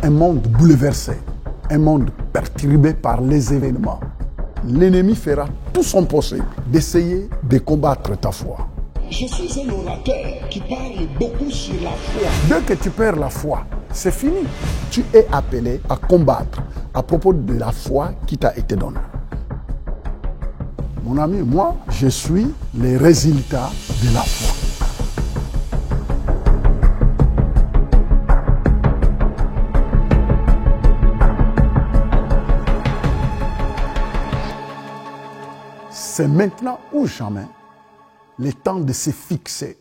un monde bouleversé, un monde perturbé par les événements. L'ennemi fera tout son possible d'essayer de combattre ta foi. Je suis un orateur qui parle beaucoup sur la foi. Dès que tu perds la foi, c'est fini. Tu es appelé à combattre à propos de la foi qui t'a été donnée. Mon ami, moi, je suis les résultats de la foi. C'est maintenant ou jamais le temps de se fixer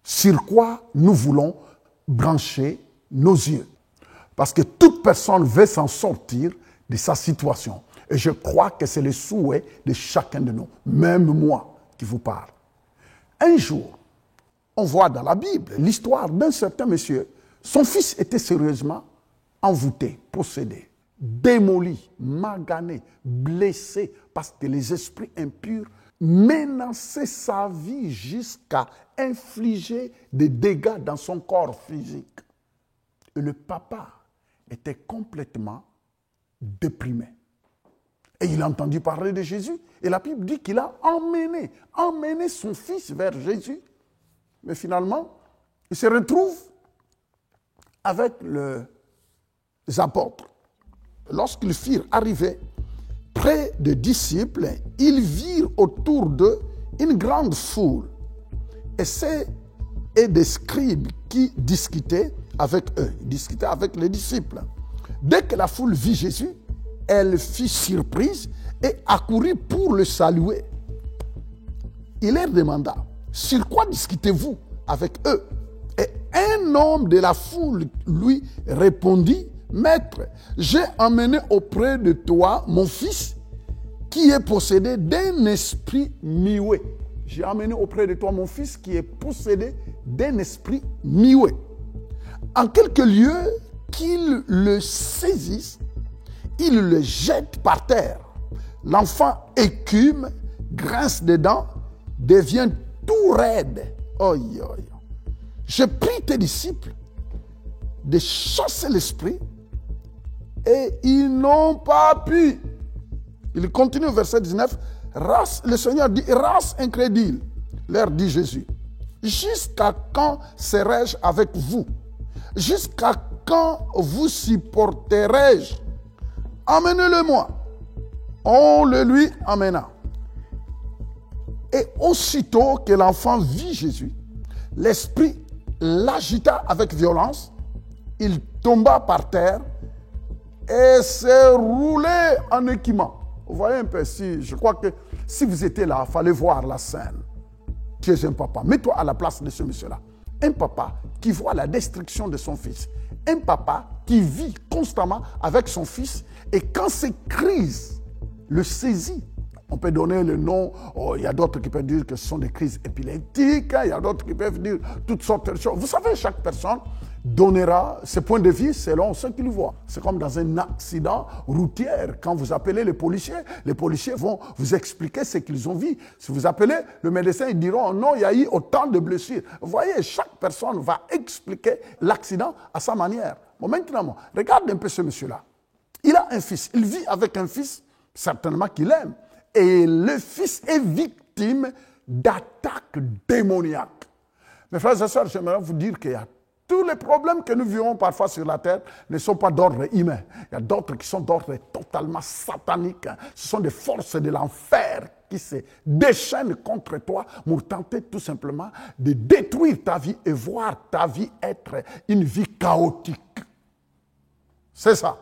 sur quoi nous voulons brancher nos yeux. Parce que toute personne veut s'en sortir de sa situation. Et je crois que c'est le souhait de chacun de nous, même moi qui vous parle. Un jour, on voit dans la Bible l'histoire d'un certain monsieur. Son fils était sérieusement envoûté, possédé, démoli, magané, blessé, parce que les esprits impurs menaçaient sa vie jusqu'à infliger des dégâts dans son corps physique. Et le papa était complètement déprimé. Et il a entendu parler de Jésus. Et la Bible dit qu'il a emmené son fils vers Jésus. Mais finalement, il se retrouve avec les apôtres. Lorsqu'ils furent arrivés près des disciples, ils virent autour d'eux une grande foule. Et des scribes qui discutaient avec eux, discutaient avec les disciples. Dès que la foule vit Jésus, elle fut surprise et accourut pour le saluer. Il leur demanda, « Sur quoi discutez-vous avec eux ?» Et un homme de la foule lui répondit, « Maître, j'ai emmené auprès de toi mon fils qui est possédé d'un esprit muet. » J'ai emmené auprès de toi mon fils qui est possédé d'un esprit muet. En quelques lieux qu'il le saisisse, il le jette par terre. L'enfant écume, grince des dents, devient tout raide. Je prie tes disciples de chasser l'esprit et ils n'ont pas pu. Il continue au verset 19. Le Seigneur dit, race incrédule, leur dit Jésus. Jusqu'à quand serai-je avec vous? Jusqu'à quand vous supporterai-je? Emmenez-le-moi. On le lui emmena. Et aussitôt que l'enfant vit Jésus, l'esprit l'agita avec violence, il tomba par terre et s'est roulé en écumant. Vous voyez un peu, je crois que si vous étiez là, il fallait voir la scène. Tu es un papa. Mets-toi à la place de ce monsieur-là. Un papa qui voit la destruction de son fils. Un papa qui vit constamment avec son fils. Et quand ces crises le saisissent, on peut donner le nom, il y a d'autres qui peuvent dire que ce sont des crises épileptiques, il y a d'autres qui peuvent dire toutes sortes de choses. Vous savez, chaque personne donnera ses points de vue selon ce qu'il voit. C'est comme dans un accident routier. Quand vous appelez les policiers vont vous expliquer ce qu'ils ont vu. Si vous appelez le médecin, ils diront non, il y a eu autant de blessures. Vous voyez, chaque personne va expliquer l'accident à sa manière. Bon, maintenant, regarde un peu ce monsieur-là. Il a un fils. Il vit avec un fils, certainement qu'il aime. Et le fils est victime d'attaques démoniaques. Mes frères et sœurs, j'aimerais vous dire qu'il y a tous les problèmes que nous vivons parfois sur la terre ne sont pas d'ordre humain. Il y a d'autres qui sont d'ordre totalement satanique. Ce sont des forces de l'enfer qui se déchaînent contre toi pour tenter tout simplement de détruire ta vie et voir ta vie être une vie chaotique. C'est ça.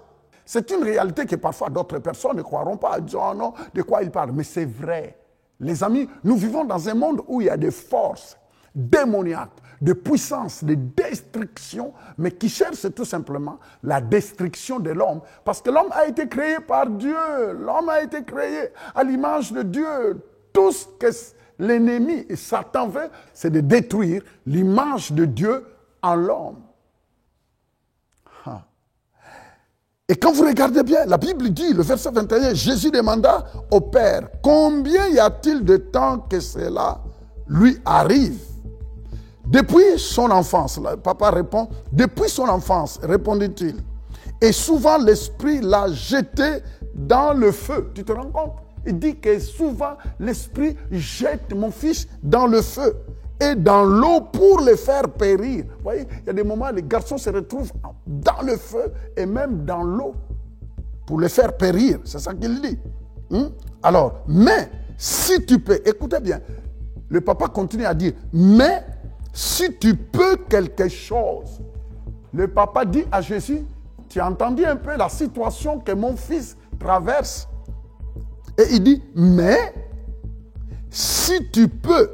C'est une réalité que parfois d'autres personnes ne croiront pas. Ils disent, oh non, de quoi ils parlent? Mais c'est vrai. Les amis, nous vivons dans un monde où il y a des forces démoniaques, de puissance, de destruction, mais qui cherchent tout simplement la destruction de l'homme. Parce que l'homme a été créé par Dieu. L'homme a été créé à l'image de Dieu. Tout ce que l'ennemi et Satan veut, c'est de détruire l'image de Dieu en l'homme. Et quand vous regardez bien, la Bible dit, le verset 21, Jésus demanda au Père, combien y a-t-il de temps que cela lui arrive? Depuis son enfance, le papa répond, depuis son enfance, répondit-il, Et souvent, l'esprit l'a jeté dans le feu. Tu te rends compte? Il dit que souvent, l'esprit jette mon fils dans le feu et dans l'eau pour le faire périr. Vous voyez, il y a des moments où les garçons se retrouvent dans le feu et même dans l'eau pour le faire périr. C'est ça qu'il dit. Alors, mais si tu peux, écoutez bien, le papa continue à dire, mais si tu peux quelque chose, le papa dit à Jésus, tu as entendu un peu la situation que mon fils traverse? Et il dit, mais si tu peux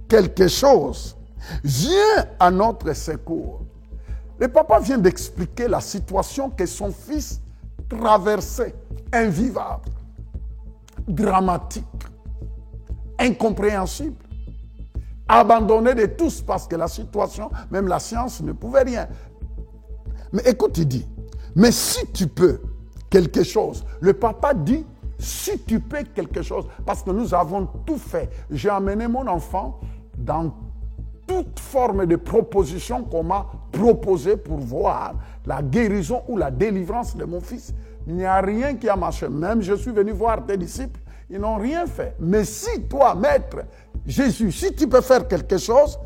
quelque chose, viens à notre secours. Le papa vient d'expliquer la situation que son fils traversait, invivable, dramatique, incompréhensible, abandonné de tous parce que la situation, même la science ne pouvait rien. Mais écoute, il dit, mais si tu peux quelque chose, le papa dit, si tu peux quelque chose, parce que nous avons tout fait. J'ai amené mon enfant dans toute forme de proposition qu'on m'a proposée pour voir la guérison ou la délivrance de mon fils. Il n'y a rien qui a marché. Même je suis venu voir tes disciples, ils n'ont rien fait. Mais si toi, maître Jésus, si tu peux faire quelque chose,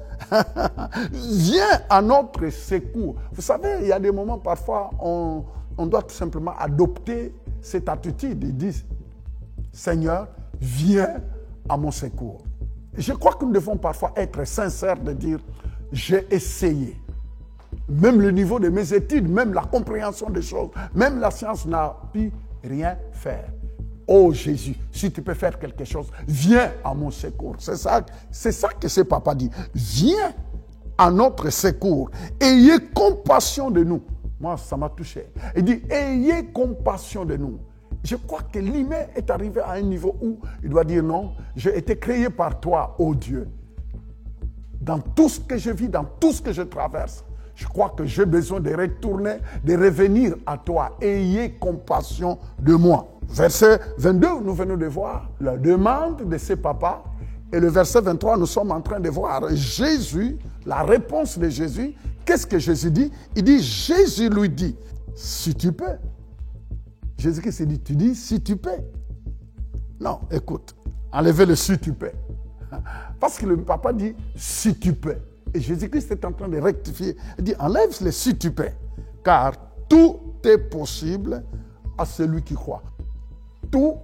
viens à notre secours. Vous savez, il y a des moments, parfois, on doit tout simplement adopter cette attitude. Ils disent, Seigneur, viens à mon secours. Je crois que nous devons parfois être sincères de dire, j'ai essayé. Même le niveau de mes études, même la compréhension des choses, même la science n'a pu rien faire. Oh Jésus, si tu peux faire quelque chose, viens à mon secours. C'est ça que ce papa dit. Viens à notre secours. Ayez compassion de nous. Moi, ça m'a touché. Il dit, ayez compassion de nous. Je crois que l'humain est arrivé à un niveau où il doit dire non, j'ai été créé par toi, ô Dieu. Dans tout ce que je vis, dans tout ce que je traverse, je crois que j'ai besoin de retourner, de revenir à toi. Ayez compassion de moi. Verset 22, nous venons de voir la demande de ses papas. Et le verset 23, nous sommes en train de voir Jésus, la réponse de Jésus. Qu'est-ce que Jésus dit? Il dit, Jésus lui dit, si tu peux. Jésus-Christ dit, tu dis si tu peux. Non, écoute, enlevez le si tu peux. Parce que le papa dit si tu peux. Et Jésus-Christ est en train de rectifier. Il dit, enlève le si tu peux. Car tout est possible à celui qui croit. Tout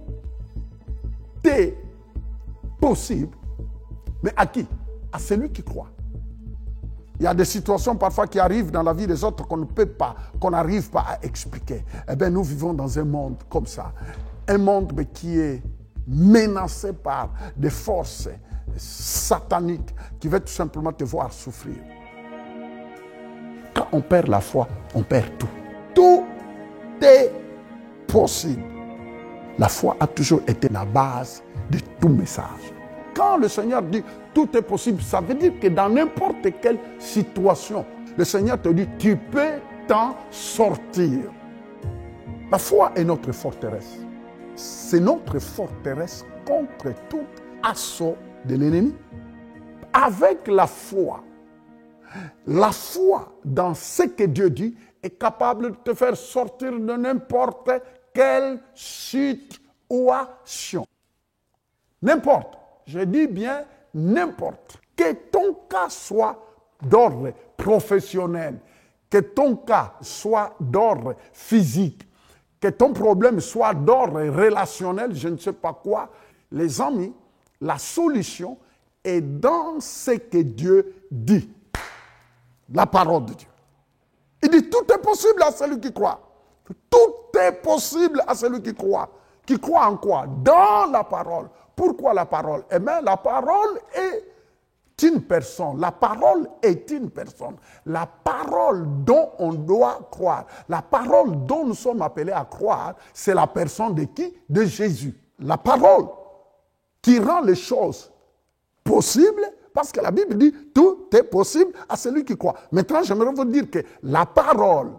est possible. Mais à qui? À celui qui croit. Il y a des situations parfois qui arrivent dans la vie des autres qu'on ne peut pas, qu'on n'arrive pas à expliquer. Eh bien, nous vivons dans un monde comme ça. Un monde qui est menacé par des forces sataniques qui veulent tout simplement te voir souffrir. Quand on perd la foi, on perd tout. Tout est possible. La foi a toujours été la base de tout message. Quand le Seigneur dit tout est possible, ça veut dire que dans n'importe quelle situation, le Seigneur te dit tu peux t'en sortir. La foi est notre forteresse. C'est notre forteresse contre tout assaut de l'ennemi. Avec la foi dans ce que Dieu dit est capable de te faire sortir de n'importe quelle situation. N'importe. Je dis bien n'importe. Que ton cas soit d'ordre professionnel, que ton cas soit d'ordre physique, que ton problème soit d'ordre relationnel, je ne sais pas quoi. Les amis, la solution est dans ce que Dieu dit. La parole de Dieu. Il dit tout est possible à celui qui croit. Tout est possible à celui qui croit. Qui croit en quoi? Dans la parole. Pourquoi la parole? Eh bien, la parole est une personne. La parole est une personne. La parole dont on doit croire. La parole dont nous sommes appelés à croire, c'est la personne de qui? De Jésus. La parole qui rend les choses possibles, parce que la Bible dit tout est possible à celui qui croit. Maintenant, j'aimerais vous dire que la parole,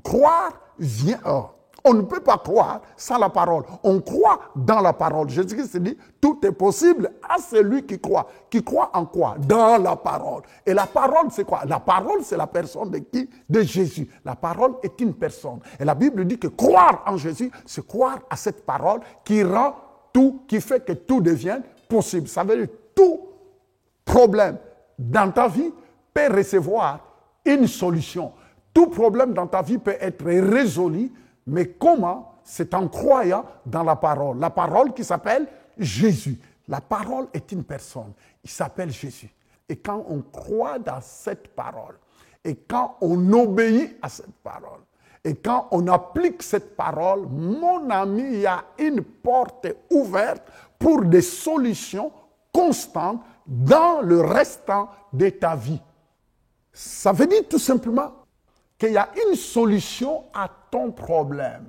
croire, vient. On ne peut pas croire sans la parole. On croit dans la parole. Jésus-Christ dit, tout est possible à celui qui croit. Qui croit en quoi? Dans la parole. Et la parole, c'est quoi? La parole, c'est la personne de qui? De Jésus. La parole est une personne. Et la Bible dit que croire en Jésus, c'est croire à cette parole qui rend tout, qui fait que tout devienne possible. Ça veut dire tout problème dans ta vie peut recevoir une solution. Tout problème dans ta vie peut être résolu. Mais comment? C'est en croyant dans la parole. La parole qui s'appelle Jésus. La parole est une personne. Il s'appelle Jésus. Et quand on croit dans cette parole, et quand on obéit à cette parole, et quand on applique cette parole, mon ami, il y a une porte ouverte pour des solutions constantes dans le restant de ta vie. Ça veut dire tout simplement qu'il y a une solution à ton problème.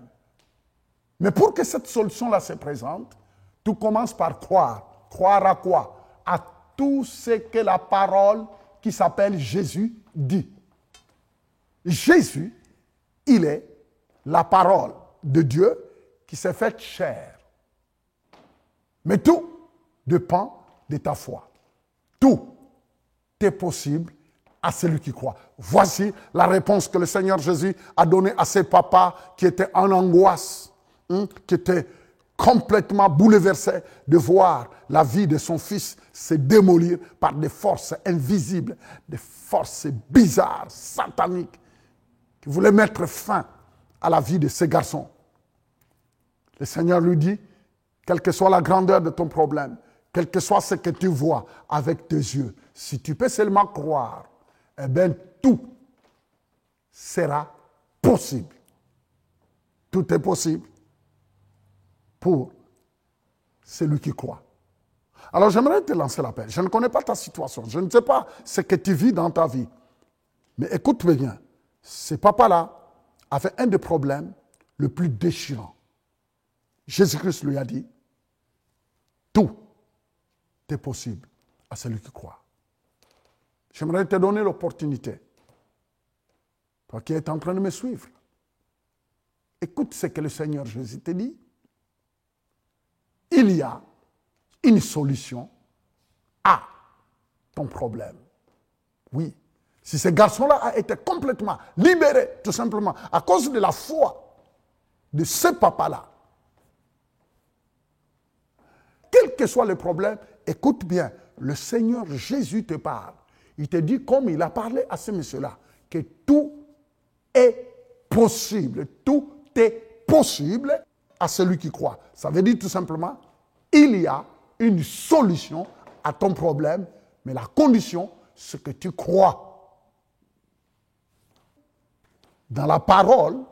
Mais pour que cette solution-là se présente, tout commence par croire. Croire à quoi? À tout ce que la parole qui s'appelle Jésus dit. Jésus, il est la parole de Dieu qui s'est faite chair. Mais tout dépend de ta foi. Tout est possible à celui qui croit. Voici la réponse que le Seigneur Jésus a donnée à ses papas qui étaient en angoisse, qui étaient complètement bouleversés de voir la vie de son fils se démolir par des forces invisibles, des forces bizarres, sataniques, qui voulaient mettre fin à la vie de ces garçons. Le Seigneur lui dit, quelle que soit la grandeur de ton problème, quel que soit ce que tu vois avec tes yeux, si tu peux seulement croire, eh bien, tout sera possible. Tout est possible pour celui qui croit. Alors, j'aimerais te lancer l'appel. Je ne connais pas ta situation. Je ne sais pas ce que tu vis dans ta vie. Mais écoute bien. Ce papa-là avait un des problèmes le plus déchirants. Jésus-Christ lui a dit, tout est possible à celui qui croit. J'aimerais te donner l'opportunité, toi qui es en train de me suivre. Écoute ce que le Seigneur Jésus te dit. Il y a une solution à ton problème. Oui. Si ce garçon-là a été complètement libéré, tout simplement, à cause de la foi de ce papa-là, quel que soit le problème, écoute bien, le Seigneur Jésus te parle. Il te dit, comme il a parlé à ce monsieur-là, que tout est possible. Tout est possible à celui qui croit. Ça veut dire tout simplement, il y a une solution à ton problème, mais la condition, c'est que tu crois dans la parole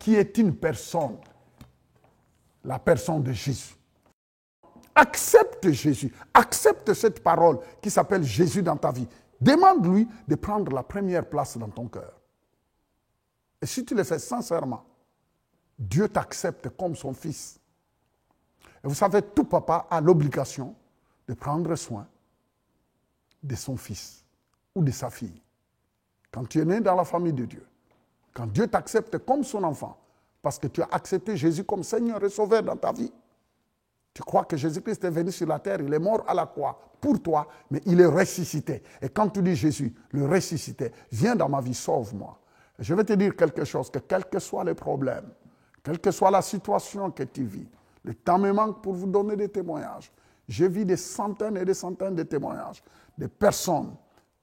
qui est une personne, la personne de Jésus. Accepte Jésus, accepte cette parole qui s'appelle Jésus dans ta vie. Demande-lui de prendre la première place dans ton cœur. Et si tu le fais sincèrement, Dieu t'accepte comme son fils. Et vous savez, tout papa a l'obligation de prendre soin de son fils ou de sa fille. Quand tu es né dans la famille de Dieu, quand Dieu t'accepte comme son enfant, parce que tu as accepté Jésus comme Seigneur et Sauveur dans ta vie, tu crois que Jésus-Christ est venu sur la terre, il est mort à la croix pour toi, mais il est ressuscité. Et quand tu dis Jésus, le ressuscité, viens dans ma vie, sauve-moi. Je vais te dire quelque chose, que quel que soit le problème, quelle que soit la situation que tu vis, le temps me manque pour vous donner des témoignages. J'ai vu des centaines et des centaines de témoignages, de personnes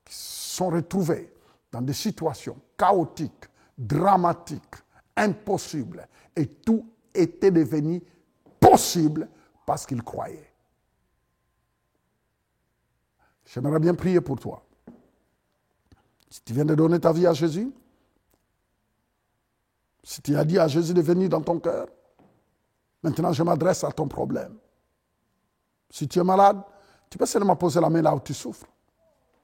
qui sont retrouvées dans des situations chaotiques, dramatiques, impossibles, et tout était devenu possible parce qu'ils croyaient. J'aimerais bien prier pour toi. Si tu viens de donner ta vie à Jésus, si tu as dit à Jésus de venir dans ton cœur, maintenant je m'adresse à ton problème. Si tu es malade, tu peux seulement poser la main là où tu souffres.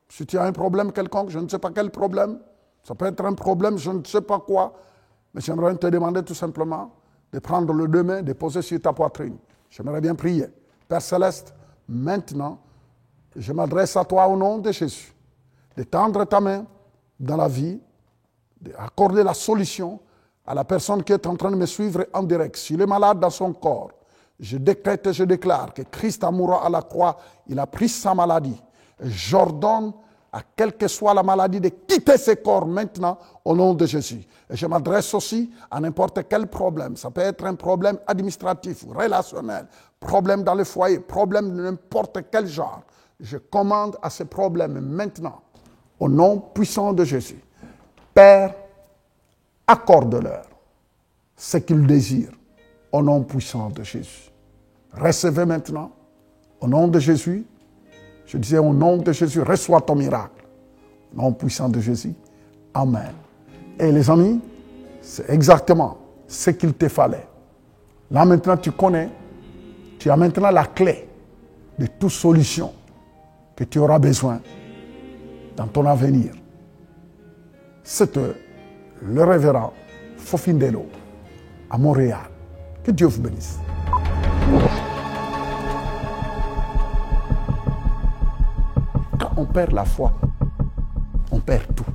Si tu as un problème quelconque, je ne sais pas quel problème, ça peut être un problème, je ne sais pas quoi, mais j'aimerais te demander tout simplement de prendre les deux mains, de poser sur ta poitrine. J'aimerais bien prier. Père Céleste, maintenant, je m'adresse à toi au nom de Jésus, de tendre ta main dans la vie, d'accorder la solution à la personne qui est en train de me suivre en direct, s'il est malade dans son corps, je décrète et je déclare que Christ en mourant à la croix, il a pris sa maladie. J'ordonne à quelle que soit la maladie de quitter ce corps maintenant au nom de Jésus. Et je m'adresse aussi à n'importe quel problème. Ça peut être un problème administratif, relationnel, problème dans le foyer, problème de n'importe quel genre. Je commande à ces problèmes maintenant au nom puissant de Jésus. Père, accorde-leur ce qu'ils désirent au nom puissant de Jésus. Recevez maintenant, au nom de Jésus, je disais au nom de Jésus, reçois ton miracle. Au nom puissant de Jésus, amen. Et les amis, c'est exactement ce qu'il te fallait. Là maintenant tu connais, tu as maintenant la clé de toute solution que tu auras besoin dans ton avenir. C'est le révérend Fofindelo à Montréal. Que Dieu vous bénisse. Quand on perd la foi, on perd tout.